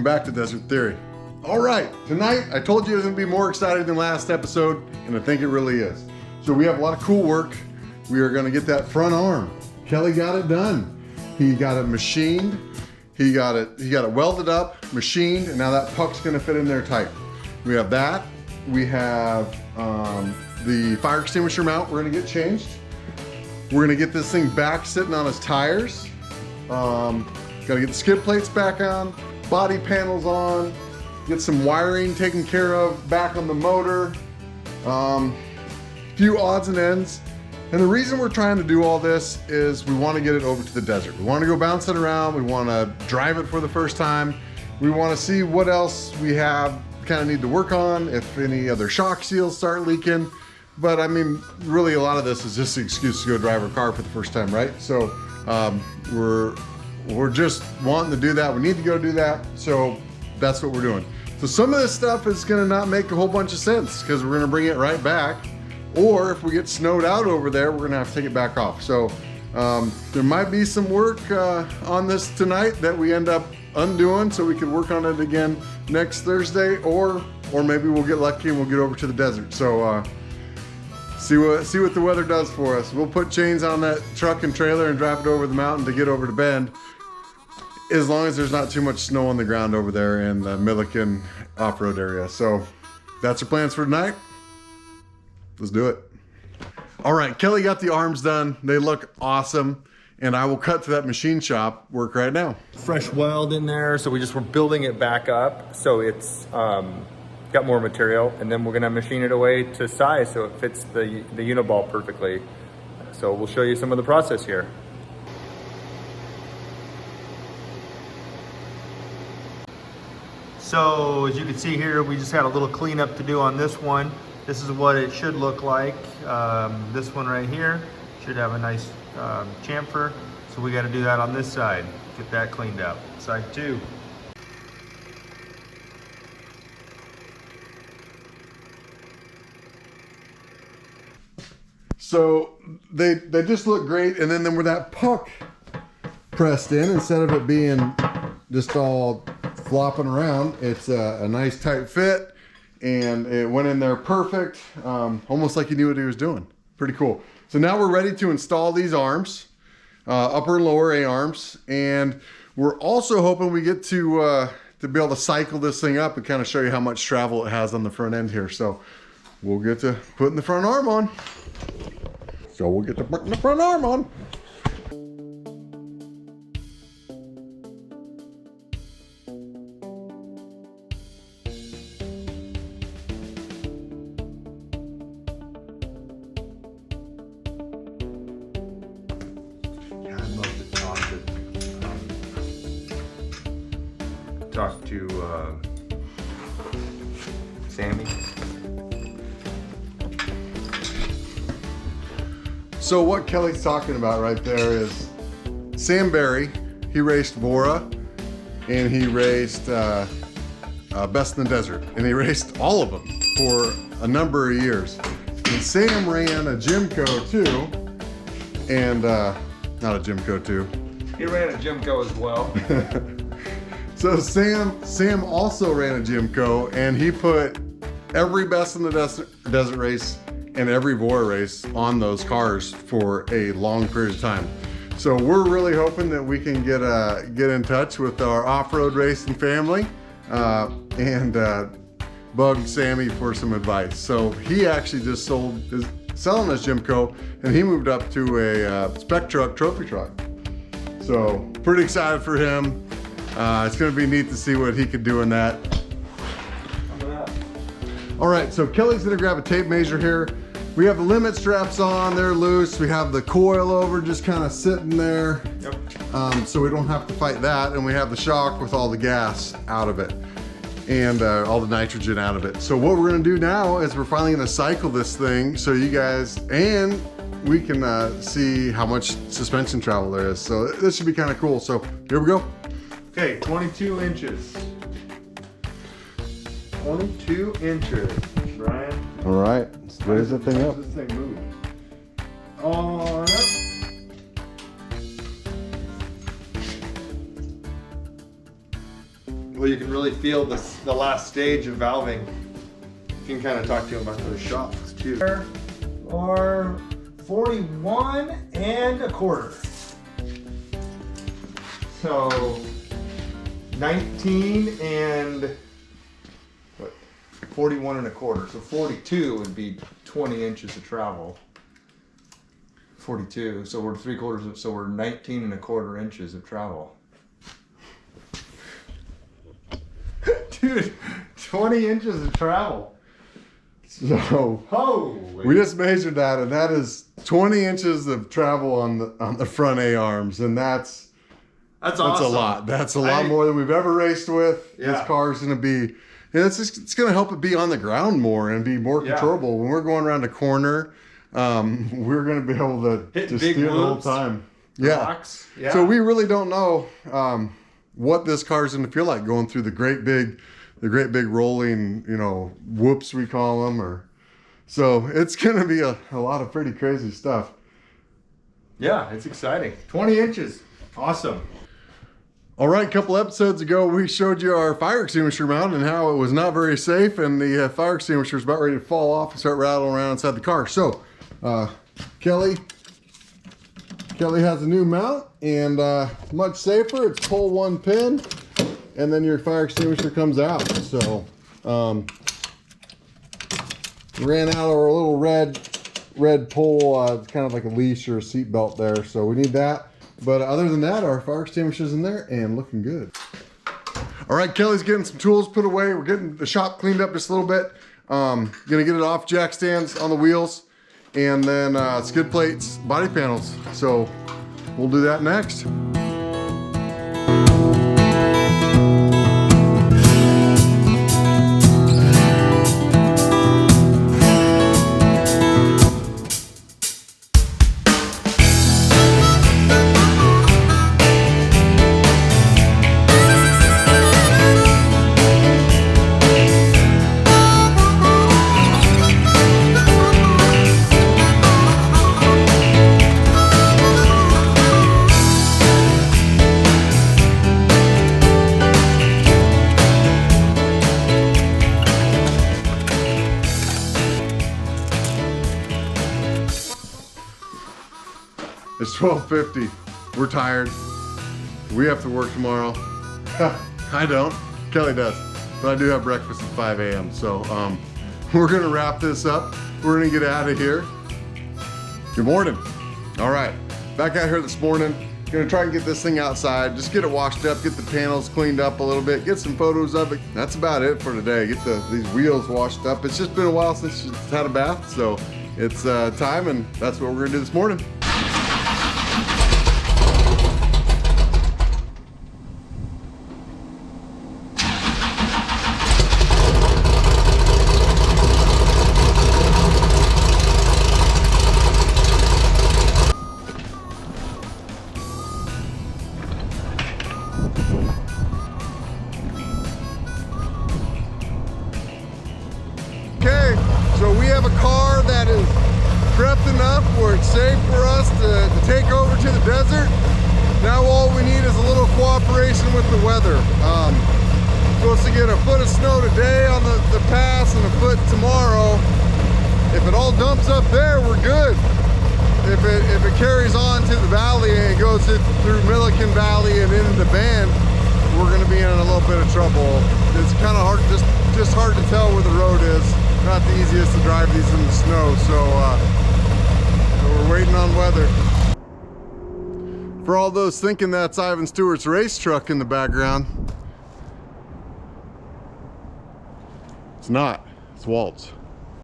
back to Desert Theory. All right, tonight I told you it was gonna be more exciting than last episode, and I think it really is. So we have a lot of cool work. We are gonna get that front arm. Kelly got it done. He got it machined. He got it welded up, machined, and now that puck's gonna fit in there tight. We have that. We have the fire extinguisher mount we're gonna get changed. We're gonna get this thing back sitting on his tires. Gotta get the skid plates back on, body panels on, get some wiring taken care of back on the motor, few odds and ends. And the reason we're trying to do all this is we want to get it over to the desert. We want to go bounce it around. We want to drive it for the first time. We want to see what else we have, kind of need to work on, if any other shock seals start leaking. But I mean, really a lot of this is just an excuse to go drive our car for the first time, right? So we're just wanting to do that. We need to go do that. So that's what we're doing. So some of this stuff is gonna not make a whole bunch of sense because we're gonna bring it right back. Or if we get snowed out over there, we're gonna have to take it back off. So there might be some work on this tonight that we end up undoing so we can work on it again next Thursday, or maybe we'll get lucky and we'll get over to the desert. So see what the weather does for us. We'll put chains on that truck and trailer and drive it over the mountain to get over to Bend, as long as there's not too much snow on the ground over there in the Milliken off-road area. So that's our plans for tonight. Let's do it. All right, Kelly got the arms done. They look awesome. And I will cut to that machine shop work right now. Fresh weld in there, so we're building it back up. So it's got more material, and then we're gonna machine it away to size so it fits the uniball perfectly. So we'll show you some of the process here. So as you can see here, we just had a little cleanup to do on this one. This is what it should look like. This one right here should have a nice chamfer. So we got to do that on this side. Get that cleaned up. Side 2. So they just look great. And then where that puck pressed in, instead of it being just all flopping around, it's a nice tight fit. And it went in there perfect, almost like he knew what he was doing. Pretty cool. So now we're ready to install these arms, upper and lower A-arms, and we're also hoping we get to be able to cycle this thing up and kind of show you how much travel it has on the front end here. So we'll get to putting the front arm on. Talk to Sammy. So what Kelly's talking about right there is Sam Barry. He raced Bora and he raced Best in the Desert, and he raced all of them for a number of years. And Sam ran a Jimco too, and not a Jimco too. He ran a Jimco as well. So Sam also ran a Jimco, and he put every Best in the Desert race and every Bora race on those cars for a long period of time. So we're really hoping that we can get in touch with our off-road racing family and bug Sammy for some advice. So he actually just selling his Jimco, and he moved up to a spec truck, trophy truck. So pretty excited for him. It's gonna be neat to see what he could do in that. All right, so Kelly's gonna grab a tape measure here. We have the limit straps on, they're loose. We have the coil over just kind of sitting there. Yep. So we don't have to fight that. And we have the shock with all the gas out of it and all the nitrogen out of it. So what we're gonna do now is we're finally gonna cycle this thing so you guys, and we can see how much suspension travel there is. So this should be kind of cool. So here we go. Okay, 22 inches. 22 inches, Brian. All right, let's raise that thing up. This thing move. On up. but you can really feel the last stage of valving. You can kind of talk to him about those shocks too. Are 41 1/4. So 19 and what? 41 1/4. So 42 would be 20 inches of travel. 42. So we're 3/4 of, so we're 19 1/4 inches of travel. Dude, 20 inches of travel. So Holy. we just measured that, and that is 20 inches of travel on the front A arms, and that's awesome. a lot. That's a lot more than we've ever raced with. Yeah. This car is going to be, it's going to help it be on the ground more and be more controllable. When we're going around a corner, we're going to be able to hit just big steer the whole whoops, time. rocks. Yeah. So we really don't know what this car is going to feel like going through the great big rolling, whoops we call them, so it's going to be a lot of pretty crazy stuff. Yeah, it's exciting. 20 inches. Awesome. All right, a couple episodes ago, we showed you our fire extinguisher mount and how it was not very safe, and the fire extinguisher is about ready to fall off and start rattling around inside the car. So, Kelly has a new mount, and much safer. It's pull one pin, and then your fire extinguisher comes out. So, ran out of our little red pull. It's kind of like a leash or a seat belt there, so we need that. But other than that, our fire extinguisher's in there and looking good. All right, Kelly's getting some tools put away. We're getting the shop cleaned up just a little bit. Gonna get it off jack stands on the wheels, and then skid plates, body panels. So we'll do that next. It's 12:50. We're tired. We have to work tomorrow. I don't. Kelly does. But I do have breakfast at 5 a.m. So we're gonna wrap this up. We're gonna get out of here. Good morning. All right, back out here this morning. Gonna try and get this thing outside. Just get it washed up, get the panels cleaned up a little bit, get some photos of it. That's about it for today. Get these wheels washed up. It's just been a while since she's had a bath, so it's time, and that's what we're gonna do this morning. Okay, so we have a car that is prepped enough where it's safe for us to take over to the desert. Now all we need is a little cooperation with the weather. Supposed to get a foot of snow today on the pass and a foot tomorrow. If it all dumps up there, we're good. If it carries on to the valley and it goes through Milliken Valley and into the bend, we're gonna be in a little bit of trouble. It's kind of hard, just hard to tell where the road is. Not the easiest to drive these in the snow, so we're waiting on weather. For all those thinking that's Ivan Stewart's race truck in the background, it's not. It's Walt's.